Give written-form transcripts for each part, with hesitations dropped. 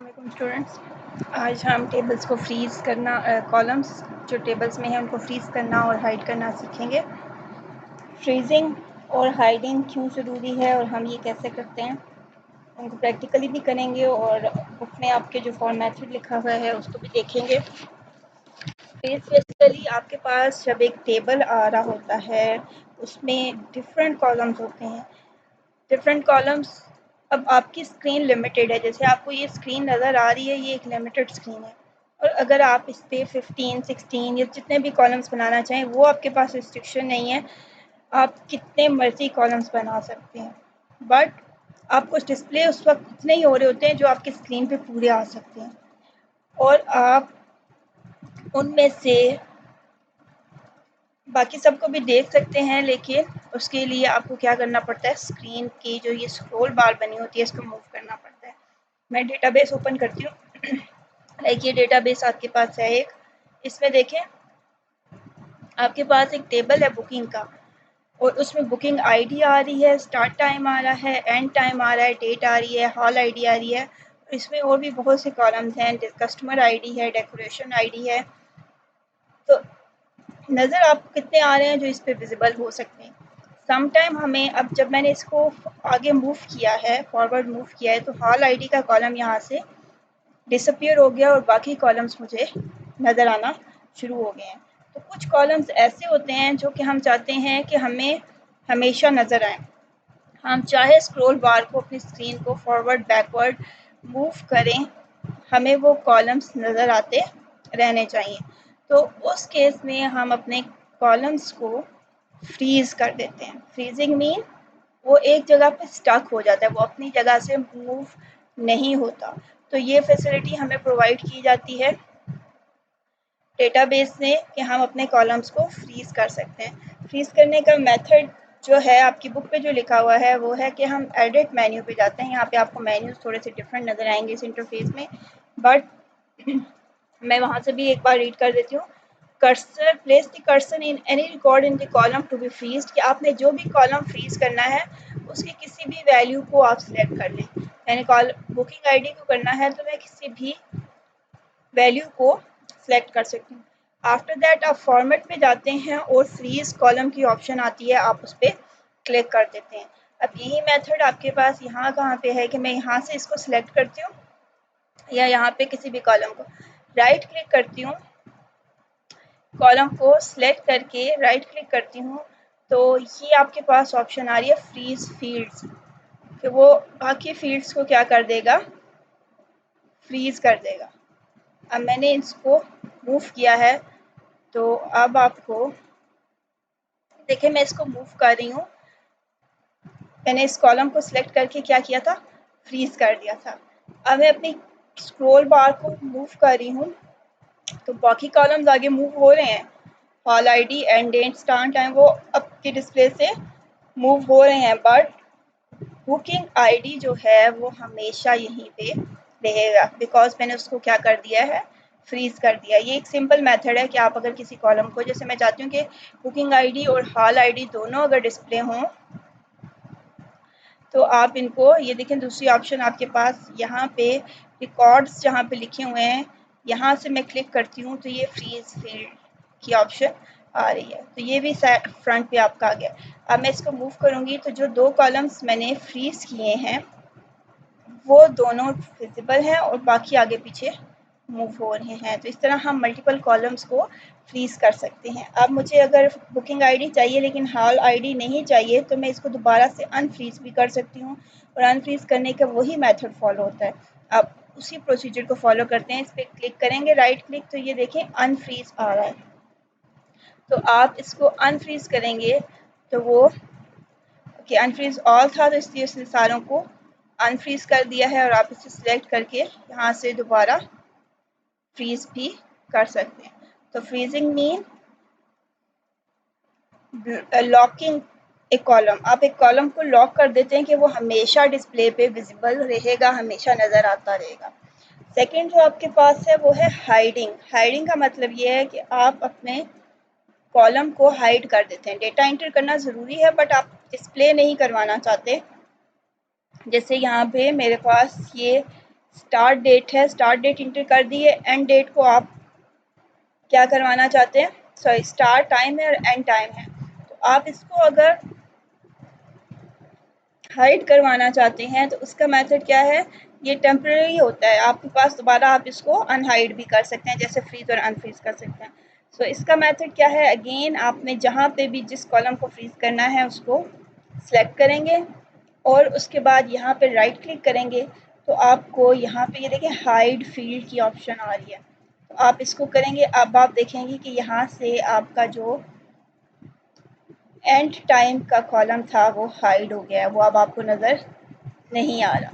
वालेकुम स्टूडेंट्स। आज हम टेबल्स को फ्रीज़ करना, कॉलम्स जो टेबल्स में हैं उनको फ्रीज़ करना और हाइड करना सीखेंगे। फ्रीजिंग और हाइडिंग क्यों ज़रूरी है और हम ये कैसे करते हैं उनको प्रैक्टिकली भी करेंगे और बुक में आपके जो फॉर मेथड लिखा हुआ है उसको भी देखेंगे। बेसिकली आपके पास जब एक टेबल आ रहा होता है उसमें डिफरेंट कॉलम्स होते हैं। डिफरेंट कॉलम्स, अब आपकी स्क्रीन लिमिटेड है, जैसे आपको ये स्क्रीन नज़र आ रही है, ये एक लिमिटेड स्क्रीन है और अगर आप इस पर 15, 16 या जितने भी कॉलम्स बनाना चाहें वो आपके पास रिस्ट्रिक्शन नहीं है, आप कितने मर्जी कॉलम्स बना सकते हैं। बट आपको डिस्प्ले उस वक्त इतने ही हो रहे होते हैं जो आपकी स्क्रीन पे पूरे आ सकते हैं और आप उनमें से बाकी सबको भी देख सकते हैं, लेकिन उसके लिए आपको क्या करना पड़ता है, स्क्रीन की जो ये स्क्रॉल बार बनी होती है इसको मूव करना पड़ता है। मैं डेटाबेस ओपन करती हूँ। लाइक ये डेटाबेस आपके पास है एक, इसमें देखें आपके पास एक टेबल है बुकिंग का और उसमें बुकिंग आईडी आ रही है, स्टार्ट टाइम आ रहा है, एंड टाइम आ रहा है, डेट आ रही है, हॉल आईडी आ रही है। इसमें और भी बहुत से कॉलम्स हैं, कस्टमर आईडी है, डेकोरेशन आईडी है। तो नज़र आपको कितने आ रहे हैं जो इस पे विजिबल हो सकते हैं। सम टाइम हमें, अब जब मैंने इसको आगे मूव किया है, फॉरवर्ड मूव किया है, तो हॉल आईडी का कॉलम यहाँ से डिसअपियर हो गया और बाकी कॉलम्स मुझे नज़र आना शुरू हो गए हैं। तो कुछ कॉलम्स ऐसे होते हैं जो कि हम चाहते हैं कि हमें हमेशा नज़र आए। हम चाहे स्क्रॉल बार को, अपनी स्क्रीन को फॉरवर्ड बैकवर्ड मूव करें, हमें वो कॉलम्स नज़र आते रहने चाहिए। तो उस केस में हम अपने कॉलम्स को फ्रीज़ कर देते हैं। फ्रीजिंग मीन वो एक जगह पे स्टक हो जाता है, वो अपनी जगह से मूव नहीं होता। तो ये फैसिलिटी हमें प्रोवाइड की जाती है डेटाबेस ने कि हम अपने कॉलम्स को फ्रीज़ कर सकते हैं। फ्रीज़ करने का मेथड जो है आपकी बुक पे जो लिखा हुआ है वो है कि हम एडिट मेन्यू पे जाते हैं। यहाँ पे आपको मेन्यूज थोड़े से डिफरेंट नज़र आएंगे इस इंटरफेस में, बट मैं वहाँ से भी एक बार रीड कर देती हूँ। Cursor, place the cursor in any record in the column to be freezed, कि आपने जो भी कॉलम फ्रीज करना है उसकी किसी भी वैल्यू को आप सिलेक्ट कर लें। मैंने बुकिंग आईडी को करना है तो मैं किसी भी वैल्यू को सिलेक्ट कर सकती हूँ। आफ्टर दैट आप फॉर्मेट में जाते हैं और फ्रीज कॉलम की ऑप्शन आती है, आप उस पर क्लिक कर देते हैं। अब यही मेथड आपके पास यहाँ कहाँ पे है कि मैं यहाँ से इसको सिलेक्ट करती हूँ या यहाँ पे किसी भी कॉलम को राइट क्लिक करती हूँ, कॉलम को सिलेक्ट करके राइट क्लिक करती हूँ, तो ये आपके पास ऑप्शन आ रही है फ्रीज फील्ड्स, कि वो बाकी फील्ड्स को क्या कर देगा, फ्रीज कर देगा। अब मैंने इसको मूव किया है तो अब आपको देखिए मैं इसको मूव कर रही हूँ। मैंने इस कॉलम को सिलेक्ट करके क्या किया था, फ्रीज कर दिया था। अब मैं अपनी स्क्रॉल बार को मूव कर रही हूँ तो बाकी कॉलम्स आगे मूव हो रहे हैं, hall ID, and date, start time, वो आपके डिस्प्ले से मूव हो रहे हैं, बट बुकिंग आईडी जो है वो हमेशा यहीं पे रहेगा, बिकॉज मैंने उसको क्या कर दिया है, फ्रीज कर दिया। ये एक सिंपल मेथड है कि आप अगर किसी कॉलम को, जैसे मैं चाहती हूँ कि बुकिंग आईडी और हॉल आईडी दोनों अगर डिस्प्ले हों, तो आप इनको, ये देखें दूसरी ऑप्शन आपके पास यहाँ पे रिकॉर्ड्स जहाँ पे लिखे हुए हैं, यहाँ से मैं क्लिक करती हूँ तो ये फ्रीज फील्ड की ऑप्शन आ रही है, तो ये भी फ्रंट पे आपका आ गया। अब मैं इसको मूव करूँगी तो जो दो कॉलम्स मैंने फ्रीज किए हैं वो दोनों विजिबल हैं और बाकी आगे पीछे मूव हो रहे हैं। तो इस तरह हम मल्टीपल कॉलम्स को फ्रीज कर सकते हैं। अब मुझे अगर बुकिंग आईडी चाहिए लेकिन हॉल आईडी नहीं चाहिए तो मैं इसको दोबारा से अनफ्रीज भी कर सकती हूँ, और अनफ्रीज करने का वही मेथड फॉलो होता है। अब उसी प्रोसीजर को फॉलो करते हैं, इस पर क्लिक करेंगे राइट क्लिक, तो ये देखें अनफ्रीज आ रहा है। तो आप इसको अनफ्रीज करेंगे तो वो कि अनफ्रीज ऑल था तो इसलिए उसने सारों को अनफ्रीज कर दिया है, और आप इसे सिलेक्ट करके यहाँ से दोबारा फ्रीज भी कर सकते हैं। तो फ्रीजिंग मीन लॉकिंग एक कॉलम, आप एक कॉलम को लॉक कर देते हैं कि वो हमेशा डिस्प्ले पे विजिबल रहेगा, हमेशा नज़र आता रहेगा। सेकंड जो आपके पास है वो है हाइडिंग। हाइडिंग का मतलब ये है कि आप अपने कॉलम को हाइड कर देते हैं। डेटा एंटर करना ज़रूरी है बट आप डिस्प्ले नहीं करवाना चाहते। जैसे यहाँ पे मेरे पास ये स्टार्ट डेट है, स्टार्ट डेट इंटर कर दी है। एंड डेट को आप क्या करवाना चाहते हैं, सॉरी स्टार्ट टाइम है और एंड टाइम है, तो आप इसको अगर हाइड करवाना चाहते हैं तो उसका मेथड क्या है, ये टेम्परेरी होता है आपके पास, दोबारा आप इसको अनहाइड भी कर सकते हैं, जैसे फ्रीज और अनफ्रीज कर सकते हैं। सो इसका मेथड क्या है, अगेन आपने जहाँ पे भी जिस कॉलम को फ्रीज करना है उसको सिलेक्ट करेंगे और उसके बाद यहाँ पे राइट क्लिक करेंगे, तो आपको यहाँ पे ये देखिए हाइड फील्ड की ऑप्शन आ रही है, तो आप इसको करेंगे। अब आप देखेंगे कि यहाँ से आपका जो एंड टाइम का कॉलम था वो हाइड हो गया है, वो अब आपको नज़र नहीं आ रहा।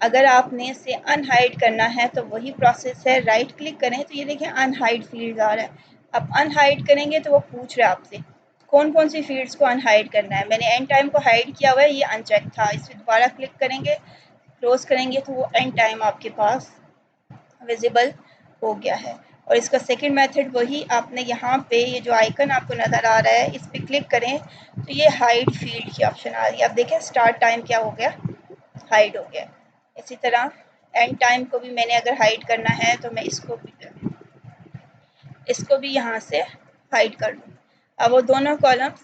अगर आपने इसे अनहाइड करना है तो वही प्रोसेस है, राइट क्लिक करें तो ये देखिए अनहाइड फील्ड आ रहा है। अब अनहाइड करेंगे तो वो पूछ रहा है आपसे कौन कौन सी फील्ड्स को अनहाइड करना है। मैंने एंड टाइम को हाइड किया हुआ है, ये अनचेक था, इस पर दोबारा क्लिक करेंगे, क्लोज करेंगे तो वो एंड टाइम आपके पास विजिबल हो गया है। और इसका सेकंड मेथड वही, आपने यहाँ पे ये जो आइकन आपको नज़र आ रहा है इस पर क्लिक करें तो ये हाइड फील्ड की ऑप्शन आ रही है। अब देखें स्टार्ट टाइम क्या हो गया, हाइड हो गया। इसी तरह एंड टाइम को भी मैंने अगर हाइड करना है तो मैं इसको भी यहाँ से हाइड कर दूँ। अब वो दोनों कॉलम्स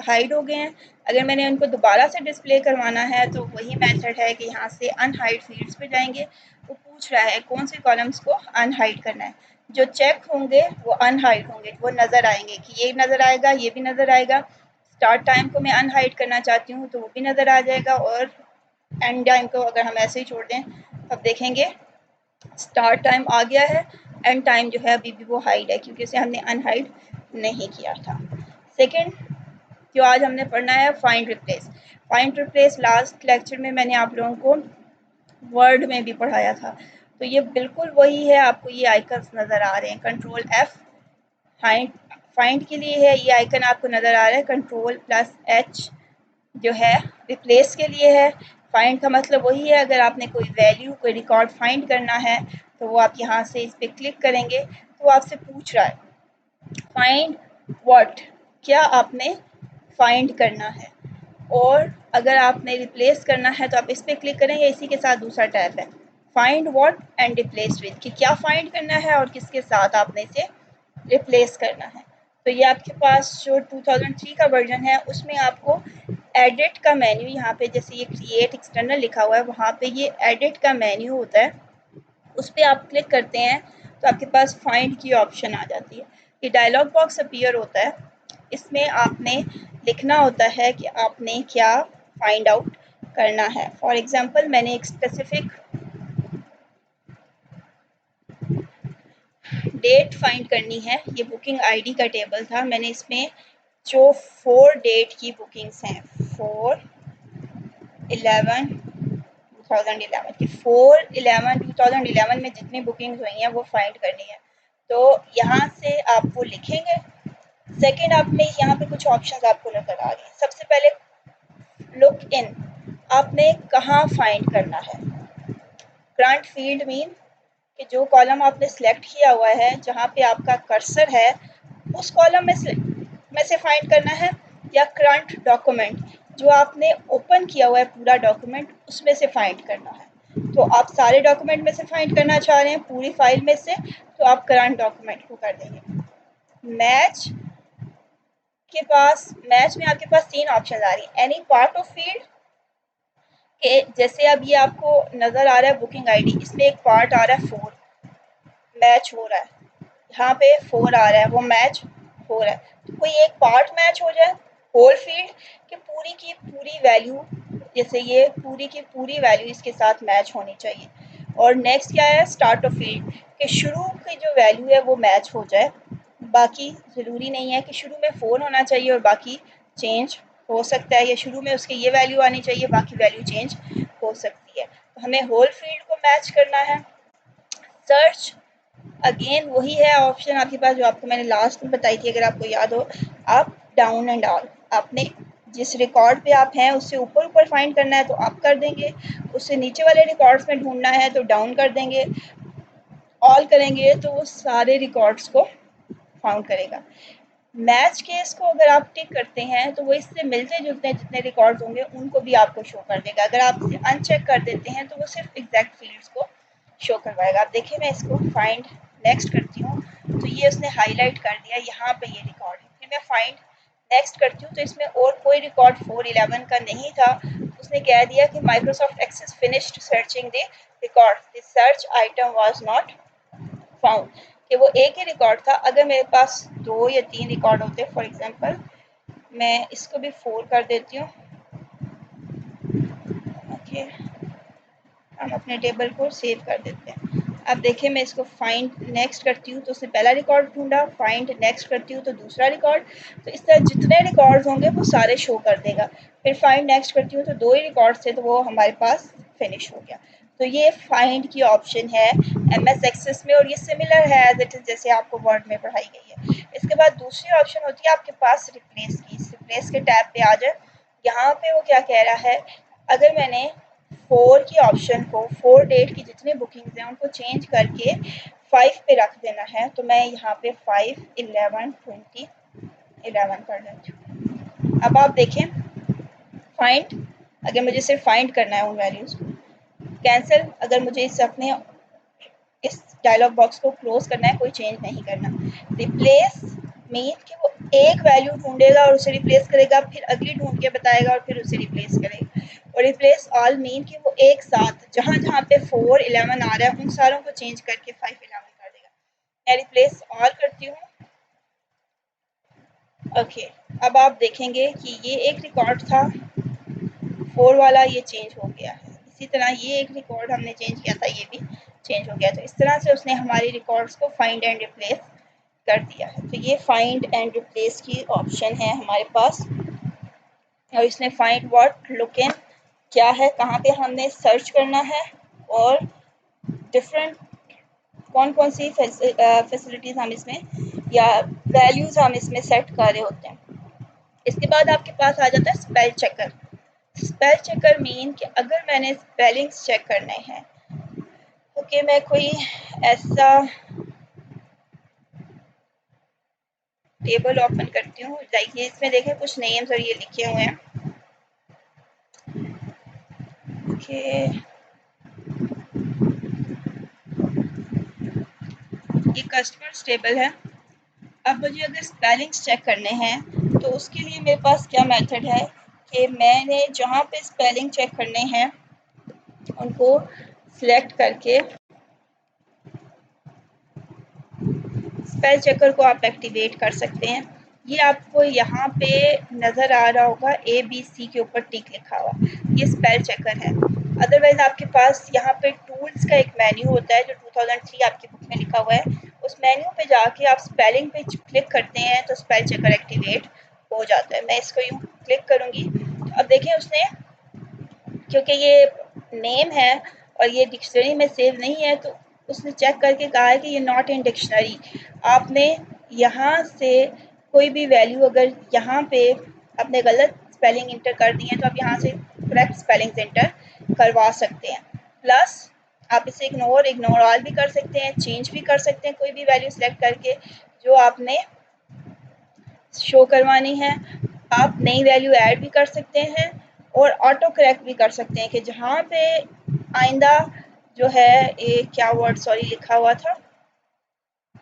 हाइड हो गए हैं। अगर मैंने उनको दोबारा से डिस्प्ले करवाना है तो वही मेथड है कि यहाँ से अनहाइड फील्ड्स पे जाएंगे, वो पूछ रहा है कौन से कॉलम्स को अनहाइड करना है। जो चेक होंगे वो अनहाइड होंगे, वो नज़र आएंगे कि ये नज़र आएगा, ये भी नज़र आएगा। स्टार्ट टाइम को मैं अनहाइड करना चाहती हूँ तो वो भी नज़र आ जाएगा, और एंड टाइम को अगर हम ऐसे ही छोड़ दें तब देखेंगे स्टार्ट टाइम आ गया है, एंड टाइम जो है अभी भी वो हाइड है क्योंकि उसे हमने अनहाइड नहीं किया था। सेकंड जो आज हमने पढ़ना है find replace. Find replace last lecture में मैंने आप लोगों को वर्ड में भी पढ़ाया था, तो ये बिल्कुल वही है। आपको ये आइकन्स नज़र आ रहे हैं, कंट्रोल F फाइंड फाइंड के लिए है, ये आइकन आपको नज़र आ रहा है, कंट्रोल प्लस H जो है रिप्लेस के लिए है। फाइंड का मतलब वही है, अगर आपने कोई वैल्यू कोई रिकॉर्ड फाइंड करना है तो वो आप यहाँ से इस पर क्लिक करेंगे तो आपसे पूछ रहा है फाइंड व्हाट, क्या आपने फाइंड करना है। और अगर आपने रिप्लेस करना है तो आप इस पर क्लिक करेंगे, इसी के साथ दूसरा टैब है find what and replace with, कि क्या फाइंड करना है और किसके साथ आपने इसे रिप्लेस करना है। तो ये आपके पास जो 2003 का वर्जन है उसमें आपको एडिट का मेन्यू, यहाँ पे जैसे ये क्रिएट एक्सटर्नल लिखा हुआ है वहाँ पे ये एडिट का मेन्यू होता है, उस पर आप क्लिक करते हैं तो आपके पास फाइंड की ऑप्शन आ जाती है। ये डायलॉग बॉक्स अपीयर होता है, इसमें आपने लिखना होता है कि आपने क्या फाइंड आउट करना है। फॉर एग्जांपल मैंने एक स्पेसिफिक डेट फाइंड करनी है, ये बुकिंग आईडी का टेबल था, मैंने इसमें जो 4 डेट की बुकिंग्स हैं 4/11/2011 की 4/11/2011 में जितनी बुकिंग्स हुई हैं वो फाइंड करनी है। तो यहाँ से आप वो लिखेंगे। सेकंड आप में यहाँ पे कुछ ऑप्शंस आपको नजर आ रही हैं। सबसे पहले लुक इन, आपने कहाँ फाइंड करना है। ग्रांट फील्ड मीन कि जो कॉलम आपने सिलेक्ट किया हुआ है जहाँ पे आपका कर्सर है उस कॉलम में से फाइंड करना है, या करंट डॉक्यूमेंट जो आपने ओपन किया हुआ है पूरा डॉक्यूमेंट उसमें से फाइंड करना है। तो आप सारे डॉक्यूमेंट में से फाइंड करना चाह रहे हैं पूरी फाइल में से, तो आप करंट डॉक्यूमेंट को कर देंगे। मैच में आपके पास 3 ऑप्शन आ रही है, एनी पार्ट ऑफ फील्ड के, जैसे अब ये आपको नजर आ रहा है बुकिंग आईडी, इसमें एक पार्ट आ रहा है 4 मैच हो रहा है, यहाँ पे 4 आ रहा है वो मैच हो रहा है, तो कोई एक पार्ट मैच हो जाए, होल फील्ड की पूरी वैल्यू, जैसे ये पूरी की पूरी वैल्यू इसके साथ मैच होनी चाहिए। और नेक्स्ट क्या है, स्टार्ट ऑफ फील्ड के शुरू की जो वैल्यू है वो मैच हो जाए, बाकी ज़रूरी नहीं है कि शुरू में 4 होना चाहिए और बाकी चेंज हो सकता है, या शुरू में उसके ये वैल्यू आनी चाहिए बाकी वैल्यू चेंज हो सकती है। तो हमें होल फील्ड को मैच करना है। सर्च अगेन वही है ऑप्शन आपके पास जो आपको मैंने लास्ट में बताई थी, अगर आपको याद हो, अप डाउन एंड ऑल, आपने जिस रिकॉर्ड पे आप हैं उससे ऊपर ऊपर फाइंड करना है तो अप कर देंगे, उससे नीचे वाले रिकॉर्ड्स में ढूंढना है तो डाउन कर देंगे, ऑल करेंगे तो वो सारे रिकॉर्ड्स को फाउंड करेगा। मैच केस को अगर आप टिक करते हैं तो वो इससे मिलते जुलते जितने रिकॉर्ड्स होंगे उनको भी आपको शो कर देगा। अगर आप इसे अनचेक कर देते हैं तो वो सिर्फ एग्जैक्ट फील्ड्स को शो करवाएगा। आप देखिए मैं इसको फाइंड नेक्स्ट करती हूँ तो ये उसने हाईलाइट कर दिया, यहाँ पे ये रिकॉर्ड है। फिर मैं फाइंड नेक्स्ट करती हूँ तो इसमें और कोई रिकॉर्ड 411 का नहीं था। उसने कह दिया कि Microsoft Access finished searching the record, the search item was not found, कि वो एक ही रिकॉर्ड था। अगर मेरे पास 2 या 3 रिकॉर्ड होते, फॉर एग्जांपल मैं इसको भी 4 कर देती हूँ। ओके, हम अपने टेबल को सेव कर देते हैं। अब देखिए मैं इसको फाइंड नेक्स्ट करती हूँ तो उसने पहला रिकॉर्ड ढूंढा, फाइंड नेक्स्ट करती हूँ तो दूसरा रिकॉर्ड, तो इस तरह जितने रिकॉर्ड्स होंगे वो सारे शो कर देगा। फिर फाइंड नेक्स्ट करती हूँ तो 2 ही रिकॉर्ड थे तो वो हमारे पास फिनिश हो गया। तो ये फाइंड की ऑप्शन है एमएस एक्सेस में और ये सिमिलर है एज इट इज जैसे आपको वर्ड में पढ़ाई गई है। इसके बाद दूसरी ऑप्शन होती है आपके पास रिप्लेस की। रिप्लेस के टैब पे आ जाए, यहाँ पे वो क्या कह रहा है, अगर मैंने 4 की ऑप्शन को 4 डेट की जितनी बुकिंग्स हैं उनको चेंज करके 5 पे रख देना है, तो मैं यहाँ पे 5, 11, 20, 11 कर देती हूँ। अब आप देखें फाइंड, अगर मुझे सिर्फ फाइंड करना है उन वैल्यूज़ को, कैंसिल अगर मुझे इस अपने इस डायलॉग बॉक्स को क्लोज करना है, कोई चेंज नहीं करना। रिप्लेस मीन कि वो एक वैल्यू ढूंढेगा और उसे रिप्लेस करेगा, फिर अगली ढूंढ के बताएगा और फिर उसे रिप्लेस करेगा। और रिप्लेस ऑल मीन कि वो एक साथ जहाँ जहाँ पे 4, 11 आ रहा है उन सारों को चेंज करके 5, 11 कर देगा। मैं रिप्लेस ऑल करती हूँ। ओके, अब आप देखेंगे कि ये एक रिकॉर्ड था 4 वाला, ये चेंज हो गया है। इसी तरह ये एक रिकॉर्ड हमने चेंज किया था, ये भी चेंज हो गया। तो इस तरह से उसने हमारी रिकॉर्ड्स को फाइंड एंड रिप्लेस कर दिया है। तो ये फाइंड एंड रिप्लेस की ऑप्शन है हमारे पास। और इसने फाइंड व्हाट, लुक इन क्या है, कहाँ पे हमने सर्च करना है, और डिफरेंट कौन कौन सी फैसिलिटीज़ हम इसमें या वैल्यूज़ हम इसमें सेट कर रहे होते हैं। इसके बाद आपके पास आ जाता है spell checker. Spell checker mean कि अगर मैंने स्पेलिंग्स चेक करने हैं, ओके मैं कोई ऐसा टेबल ओपन करती हूँ, लाइक ये इसमें देखें कुछ नेम्स और ये लिखे हुए हैं। ओके, ये कस्टमर्स टेबल है। अब मुझे अगर स्पेलिंग्स चेक करने हैं तो उसके लिए मेरे पास क्या मेथड है कि मैंने जहाँ पे स्पेलिंग चेक करने हैं उनको सिलेक्ट करके स्पेल चेकर को आप एक्टिवेट कर सकते हैं। ये आपको यहाँ पे नज़र आ रहा होगा ABC के ऊपर टिक लिखा हुआ, ये स्पेल चेकर है। अदरवाइज आपके पास यहाँ पे टूल्स का एक मेन्यू होता है जो 2003 आपकी बुक में लिखा हुआ है, उस मेन्यू पे जाके आप स्पेलिंग पे क्लिक करते हैं तो स्पेल चेकर एक्टिवेट हो जाता है। मैं इसको यूँ क्लिक करूँगी तो अब देखें उसने, क्योंकि ये नेम है और ये डिक्शनरी में सेव नहीं है तो उसने चेक करके कहा है कि ये नॉट इन डिक्शनरी। आपने यहाँ से कोई भी वैल्यू अगर यहाँ पे आपने गलत स्पेलिंग इंटर कर दी है तो आप यहाँ से करेक्ट स्पेलिंग्स इंटर करवा सकते हैं। प्लस आप इसे इग्नोर ऑल भी कर सकते हैं, चेंज भी कर सकते हैं कोई भी वैल्यू सेलेक्ट करके जो आपने शो करवानी है। आप नई वैल्यू ऐड भी कर सकते हैं और ऑटो करेक्ट भी कर सकते हैं कि जहाँ पे आइंदा जो है ये क्या वर्ड सॉरी लिखा हुआ था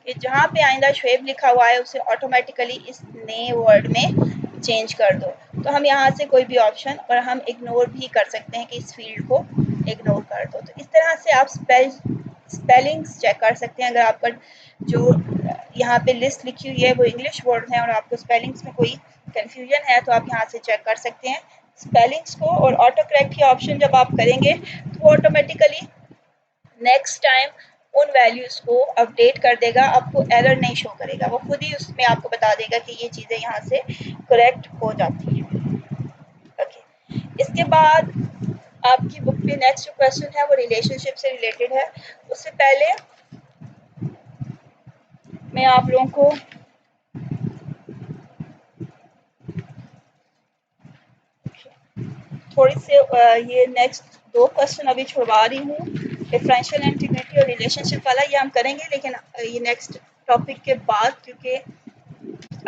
कि जहाँ पे आइंदा शुएब लिखा हुआ है उसे ऑटोमेटिकली इस नए वर्ड में चेंज कर दो। तो हम यहाँ से कोई भी ऑप्शन और हम इग्नोर भी कर सकते हैं कि इस फील्ड को इग्नोर कर दो। तो इस तरह से आप स्पेलिंग्स चेक कर सकते हैं। अगर आपका जो यहाँ पे लिस्ट लिखी हुई है वो इंग्लिश वर्ड है और आपको स्पेलिंग्स में कोई कन्फ्यूजन है तो आप यहाँ से चेक कर सकते हैं स्पेलिंग्स को। और ऑटो करेक्ट की ऑप्शन जब आप करेंगे तो वो ऑटोमेटिकली नेक्स्ट टाइम उन वैल्यूज़ को अपडेट कर देगा, आपको एरर नहीं शो करेगा, वो खुद ही उसमें आपको बता देगा कि ये चीज़ें यहाँ से करेक्ट हो जाती हैं। ओके, इसके बाद आपकी बुक में नेक्स्ट जो क्वेश्चन है वो रिलेशनशिप से रिलेटेड है। उससे पहले मैं आप लोगों को थोड़ी से ये नेक्स्ट 2 क्वेश्चन अभी छुड़वा रही हूँ, डिफरेंशियल इंटीग्रिटी और रिलेशनशिप वाला ये हम करेंगे लेकिन ये नेक्स्ट टॉपिक के बाद, क्योंकि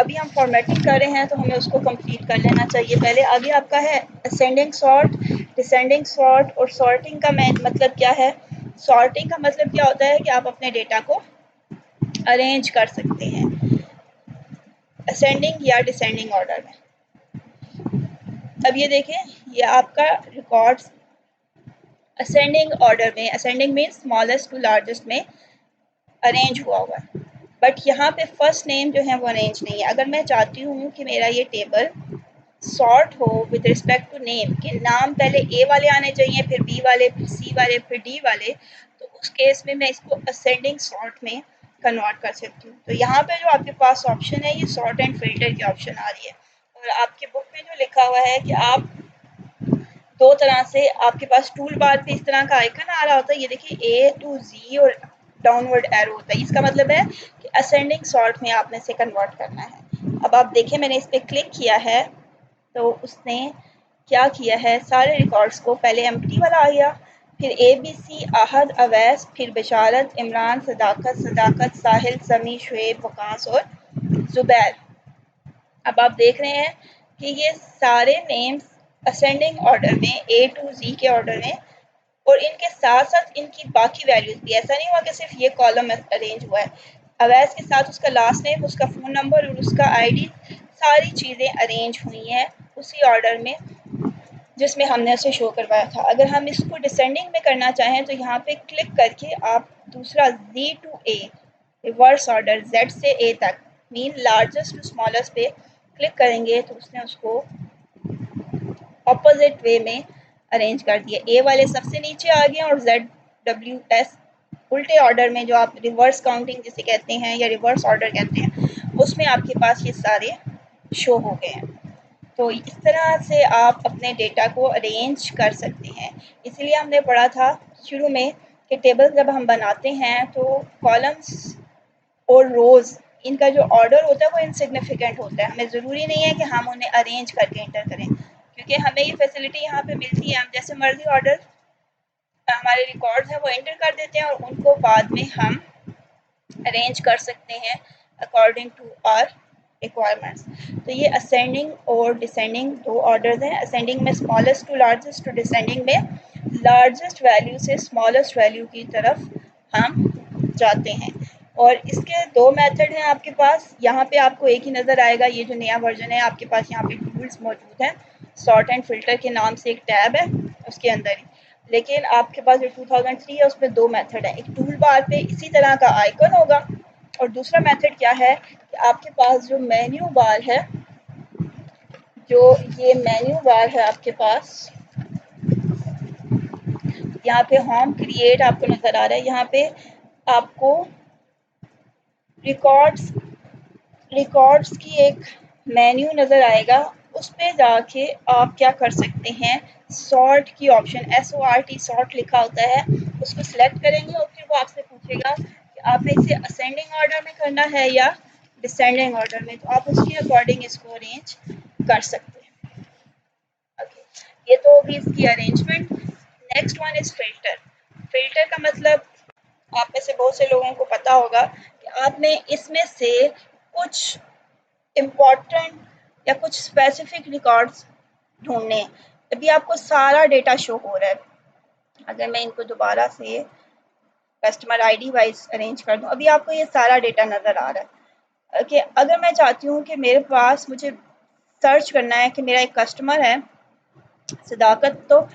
अभी हम फॉर्मेटिंग कर रहे हैं तो हमें उसको कंप्लीट कर लेना चाहिए पहले। आगे आपका है असेंडिंग सॉर्ट, डिसेंडिंग सॉर्ट, और सॉर्टिंग का मतलब क्या है सॉर्टिंग का मतलब क्या होता है कि आप अपने डेटा को अरेंज कर सकते हैं असेंडिंग या डिसेंडिंग ऑर्डर में। अब ये देखें, ये आपका रिकॉर्ड्स असेंडिंग ऑर्डर में, ascending mean smallest to largest में अरेंज हुआ हुआ है, बट यहाँ पे फर्स्ट नेम जो है वो अरेंज नहीं है। अगर मैं चाहती हूँ कि मेरा ये टेबल सॉर्ट हो विद रिस्पेक्ट टू नेम, कि नाम पहले ए वाले आने चाहिए, फिर बी वाले, फिर सी वाले, फिर डी वाले, तो उस केस में मैं इसको असेंडिंग सॉर्ट में कन्वर्ट कर सकती हूँ। तो यहाँ पे जो आपके पास ऑप्शन है, ये सॉर्ट एंड फिल्टर की ऑप्शन आ रही है। और आपकी बुक में जो लिखा हुआ है कि आप दो तरह से, आपके पास टूल बार पे इस तरह का आइकन आ रहा होता है, ये देखिए ए टू जी और डाउनवर्ड एरो होता है। इसका मतलब है कि असेंडिंग सॉर्ट में आपने से कन्वर्ट करना है। अब आप देखें, मैंने इस पर क्लिक किया है तो उसने क्या किया है, सारे रिकॉर्ड्स को पहले एम्प्टी वाला आ गया, फिर A B C, Ahad, Awais, फिर बशारत, इमरान, सदाकत, सदाकत, साहिल, समी, शुएब, वकास और जुबैर। अब आप देख रहे हैं कि ये सारे नेम्स असेंडिंग ऑर्डर में, ए टू जी के ऑर्डर में, और इनके साथ साथ इनकी बाकी वैल्यूज भी। ऐसा नहीं हुआ कि सिर्फ ये कॉलम अरेंज हुआ है, अवैस के साथ उसका लास्ट नेम, उसका फ़ोन नंबर और उसका आईडी, सारी चीज़ें अरेंज हुई हैं उसी ऑर्डर में जिसमें हमने उसे शो करवाया था। अगर हम इसको डिसेंडिंग में करना चाहें तो यहाँ पे क्लिक करके आप दूसरा Z to A, reverse order Z से A तक, मीन लार्जेस्ट टू स्मॉलेस्ट पे क्लिक करेंगे तो उसने उसको ऑपोजिट वे में अरेंज कर दिया। ए वाले सबसे नीचे आ गए और ZWS उल्टे ऑर्डर में, जो आप रिवर्स काउंटिंग जिसे कहते हैं या रिवर्स ऑर्डर कहते हैं, उसमें आपके पास ये सारे शो हो गए हैं। तो इस तरह से आप अपने डेटा को अरेंज कर सकते हैं। इसलिए हमने पढ़ा था शुरू में कि टेबल जब हम बनाते हैं तो कॉलम्स और रोज़, इनका जो ऑर्डर होता है वो इनसिग्निफिकेंट होता है। हमें ज़रूरी नहीं है कि हम उन्हें अरेंज करके एंटर करें, क्योंकि हमें ये फैसिलिटी यहाँ पे मिलती है, हम जैसे मर्जी ऑर्डर हमारे रिकॉर्ड्स हैं वो एंटर कर देते हैं और उनको बाद में हम अरेंज कर सकते हैं अकॉर्डिंग टू आवर रिक्वायरमेंट्स। तो ये असेंडिंग और डिसेंडिंग दो ऑर्डर्स हैं। असेंडिंग में स्मॉलेस्ट टू लार्जेस्ट, और डिसेंडिंग में लार्जेस्ट वैल्यू से स्मॉलेस्ट वैल्यू की तरफ हम जाते हैं। और इसके दो मेथड हैं आपके पास। यहाँ पे आपको एक ही नज़र आएगा, ये जो नया वर्जन है आपके पास यहाँ पे टूल्स मौजूद हैं, सॉर्ट एंड फिल्टर के नाम से एक टैब है उसके अंदर ही। लेकिन आपके पास जो 2003 है उसमें दो मेथड है, एक टूल बार पे इसी तरह का आइकन होगा, और दूसरा मेथड क्या है कि आपके पास जो मेन्यू बार है, जो ये मेन्यू बार है आपके पास, यहाँ पे होम क्रिएट आपको नज़र आ रहा है, यहाँ पे आपको रिकॉर्ड्स रिकॉर्ड्स की एक मेन्यू नज़र आएगा, उस पर जाके आप क्या कर सकते हैं, सॉर्ट की ऑप्शन, SORT सॉर्ट लिखा होता है, उसको सिलेक्ट करेंगे और फिर वो आपसे पूछेगा कि आपने इसे असेंडिंग ऑर्डर में करना है या डिसेंडिंग ऑर्डर में, तो आप उसके अकॉर्डिंग इसको अरेंज कर सकते हैं। ओके, ये तो होगी इसकी arrangement. Next one is filter. Filter का मतलब आप में से बहुत से लोगों को पता होगा कि आपने इसमें से कुछ इम्पॉर्टेंट या कुछ स्पेसिफिक रिकॉर्ड्स ढूंढने हैं। अभी आपको सारा डेटा शो हो रहा है। अगर मैं इनको दोबारा से कस्टमर आईडी वाइज अरेंज कर दूं, अभी आपको ये सारा डेटा नज़र आ रहा है कि अगर मैं चाहती हूँ कि मेरे पास, मुझे सर्च करना है कि मेरा एक कस्टमर है सदाकत, तो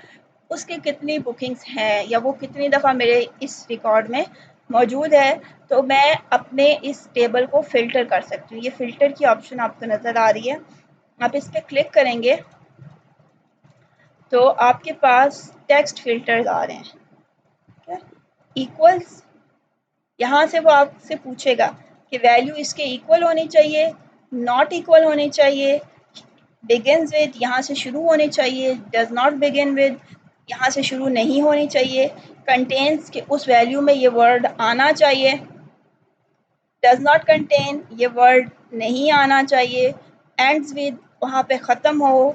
उसकी कितनी बुकिंग्स हैं या वो कितनी दफ़ा मेरे इस रिकॉर्ड में मौजूद है, तो मैं अपने इस टेबल को फ़िल्टर कर सकती हूँ। ये फ़िल्टर की ऑप्शन आपको नज़र आ रही है, आप इस पर क्लिक करेंगे तो आपके पास टेक्स्ट फ़िल्टर्स आ रहे हैं। इक्वल्स, यहाँ से वो आपसे पूछेगा कि वैल्यू इसके इक्वल होनी चाहिए, नॉट इक्वल होनी चाहिए, बिगिन्स विद यहाँ से शुरू होनी चाहिए, डज नॉट बिगिन विद यहाँ से शुरू नहीं होनी चाहिए, कंटेन्स के उस वैल्यू में ये वर्ड आना चाहिए, डज नॉट कंटेन ये वर्ड नहीं आना चाहिए, एंड्स विद वहाँ पे ख़त्म हो,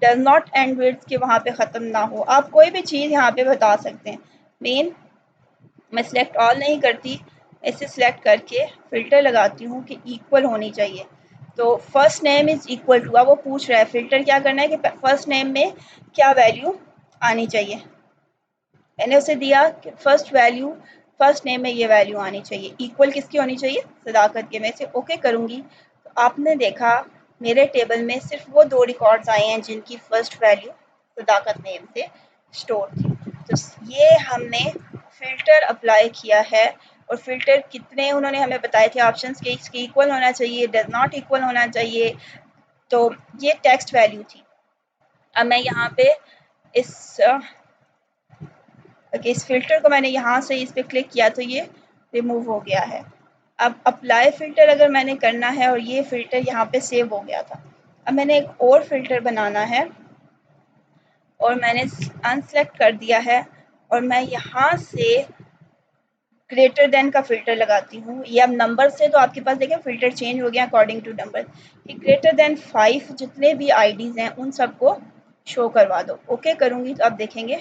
डज नॉट एंड विद के वहाँ पे ख़त्म ना हो। आप कोई भी चीज़ यहाँ पे बता सकते हैं। मेन मैं सिलेक्ट ऑल नहीं करती, इसे सिलेक्ट करके फ़िल्टर लगाती हूँ कि इक्वल होनी चाहिए। तो first name is equal to, अब वो पूछ रहा है फ़िल्टर क्या करना है कि फर्स्ट नेम में क्या वैल्यू आनी चाहिए। मैंने उसे दिया कि फर्स्ट वैल्यू, फर्स्ट नेम में ये वैल्यू आनी चाहिए, इक्वल किसकी होनी चाहिए, सदाकत के। मैं इसे ओके करूँगी तो आपने देखा मेरे टेबल में सिर्फ वो 2 रिकॉर्ड्स आए हैं जिनकी फर्स्ट वैल्यू सदाकत नेम से स्टोर थी। तो ये हमने फ़िल्टर अप्लाई किया है, और फ़िल्टर कितने उन्होंने हमें बताए थे ऑप्शंस के, इसके इक्वल होना चाहिए, डज नॉट इक्वल होना चाहिए। तो ये टेक्स्ट वैल्यू थी। अब मैं यहाँ पे इस इस फ़िल्टर को मैंने यहाँ से इस पर क्लिक किया तो ये रिमूव हो गया है। अब अप्लाई फ़िल्टर अगर मैंने करना है, और ये फ़िल्टर यहाँ पे सेव हो गया था। अब मैंने एक और फ़िल्टर बनाना है और मैंने अनसेलेक्ट कर दिया है, और मैं यहाँ से ग्रेटर देन का फ़िल्टर लगाती हूँ। ये अब नंबर से तो आपके पास देखें फ़िल्टर चेंज हो गया अकॉर्डिंग टू नंबर, कि ग्रेटर देन 5 जितने भी आईडीज़ हैं उन सबको शो करवा दो। ओके करूँगी तो आप देखेंगे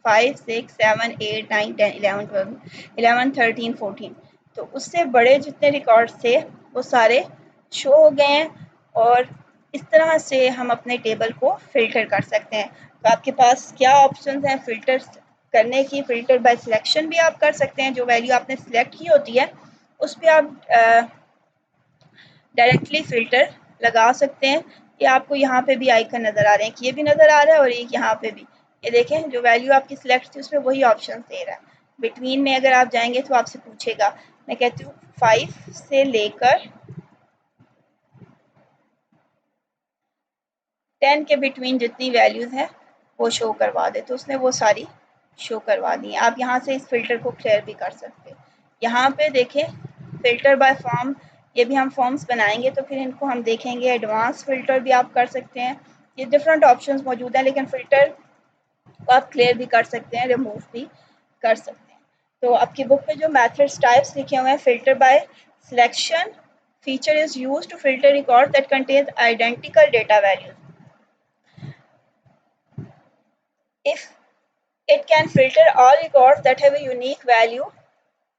5, 6, 7, 8, 9, 10, 11, 12, 11, 13, 14, तो उससे बड़े जितने रिकॉर्ड्स थे वो सारे शो हो गए हैं। और इस तरह से हम अपने टेबल को फ़िल्टर कर सकते हैं। तो आपके पास क्या ऑप्शंस हैं फ़िल्टर करने की। फ़िल्टर बाय सिलेक्शन भी आप कर सकते हैं, जो वैल्यू आपने सिलेक्ट की होती है उस पर आप डायरेक्टली फ़िल्टर लगा सकते हैं। ये आपको यहाँ पे भी आइकन नज़र आ रहे हैं कि ये भी नज़र आ रहा है, और एक यहाँ पे भी, ये देखें जो वैल्यू आपकी सिलेक्ट थी उसमें वही ऑप्शन दे रहा है। बिटवीन में अगर आप जाएंगे तो आपसे पूछेगा, मैं कहती हूँ 5 से लेकर 10 के बिटवीन जितनी वैल्यूज़ हैं वो शो करवा दे, तो उसने वो सारी शो करवा दी हैं। आप यहाँ से इस फ़िल्टर को क्लियर भी कर सकते हैं। यहाँ पे देखें फ़िल्टर बाय फॉर्म, ये भी हम फॉर्म्स बनाएंगे तो फिर इनको हम देखेंगे। एडवांस फ़िल्टर भी आप कर सकते हैं, ये डिफरेंट ऑप्शंस मौजूद हैं, लेकिन फ़िल्टर को आप क्लियर भी कर सकते हैं, रिमूव भी कर सकते हैं। तो आपकी बुक में जो मेथड्स टाइप्स लिखे हुए हैं, filter by selection feature is used to filter records that contains identical data values. If it can filter all records that have a unique value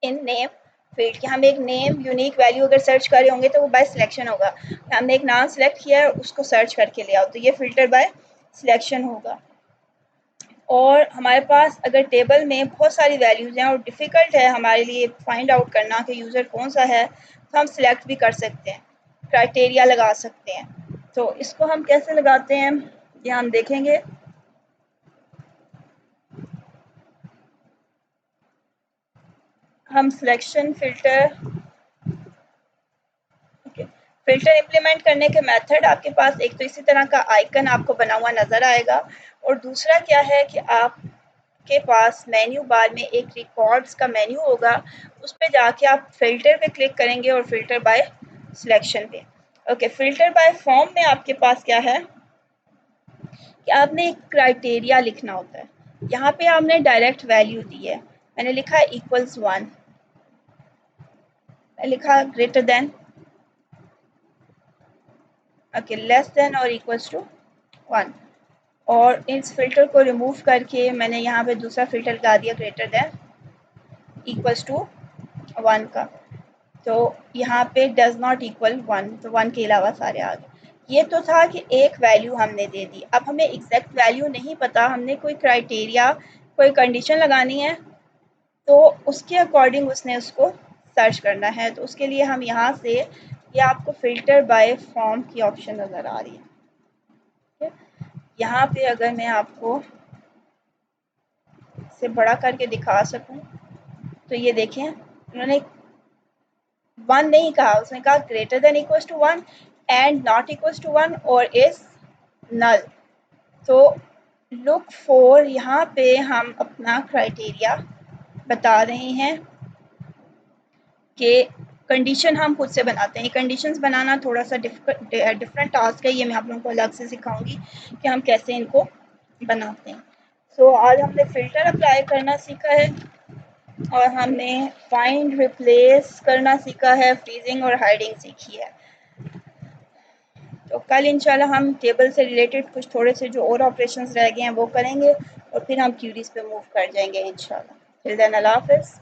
in name field, कि हम एक name unique value अगर search कर रहे होंगे तो वो bye selection होगा। हमने एक नाम सेलेक्ट किया है, उसको सर्च करके ले आओ, तो ये फ़िल्टर बाय सिलेक्शन होगा। और हमारे पास अगर टेबल में बहुत सारी वैल्यूज़ हैं और डिफ़िकल्ट है हमारे लिए फाइंड आउट करना कि यूज़र कौन सा है, तो हम सिलेक्ट भी कर सकते हैं, क्राइटेरिया लगा सकते हैं। तो इसको हम कैसे लगाते हैं ये हम देखेंगे। हम सिलेक्शन फ़िल्टर फ़िल्टर इम्प्लीमेंट करने के मेथड आपके पास एक तो इसी तरह का आइकन आपको बना हुआ नज़र आएगा, और दूसरा क्या है कि आपके पास मेन्यू बार में एक रिकॉर्ड्स का मेन्यू होगा, उस पे जाके आप फ़िल्टर पे क्लिक करेंगे और फ़िल्टर बाय सिलेक्शन पे। ओके, फ़िल्टर बाय फॉर्म में आपके पास क्या है कि आपने एक क्राइटेरिया लिखना होता है। यहाँ पे आपने डायरेक्ट वैल्यू दी है, मैंने लिखा है =1, मैं लिखा greater than, okay, less than और इक्वल्स टू 1, और इस फ़िल्टर को रिमूव करके मैंने यहाँ पे दूसरा फ़िल्टर लगा दिया ग्रेटर देन इक्वल्स टू 1 का। तो यहाँ पे डज नॉट इक्वल 1, तो 1 के अलावा सारे आ गए। ये तो था कि एक वैल्यू हमने दे दी। अब हमें एग्जैक्ट वैल्यू नहीं पता, हमने कोई क्राइटेरिया, कोई कंडीशन लगानी है, तो उसके अकॉर्डिंग उसने उसको सर्च करना है। तो उसके लिए हम यहाँ से, ये आपको फ़िल्टर बाय फॉर्म की ऑप्शन नज़र आ रही है। यहाँ पे अगर मैं आपको इसे बड़ा करके दिखा सकूं तो ये देखें, उन्होंने 1 नहीं कहा, उसने कहा greater than equals to 1 and not equals to 1 और इज नल। तो लुक फॉर, यहाँ पे हम अपना क्राइटेरिया बता रहे हैं कि कंडीशन हम खुद से बनाते हैं। कंडीशंस बनाना थोड़ा सा डिफरेंट टास्क है, ये मैं आप लोगों को अलग से सिखाऊंगी कि हम कैसे इनको बनाते हैं। सो आज हमने फ़िल्टर अप्लाई करना सीखा है, और हमने फाइंड रिप्लेस करना सीखा है, फ्रीजिंग और हाइडिंग सीखी है। तो कल इंशाल्लाह हम टेबल से रिलेटेड कुछ थोड़े से जो और ऑपरेशंस रह गए हैं वो करेंगे, और फिर हम क्यूरीज पे मूव कर जाएंगे इंशाल्लाह। टिल देन अल्लाह हाफ़िज़।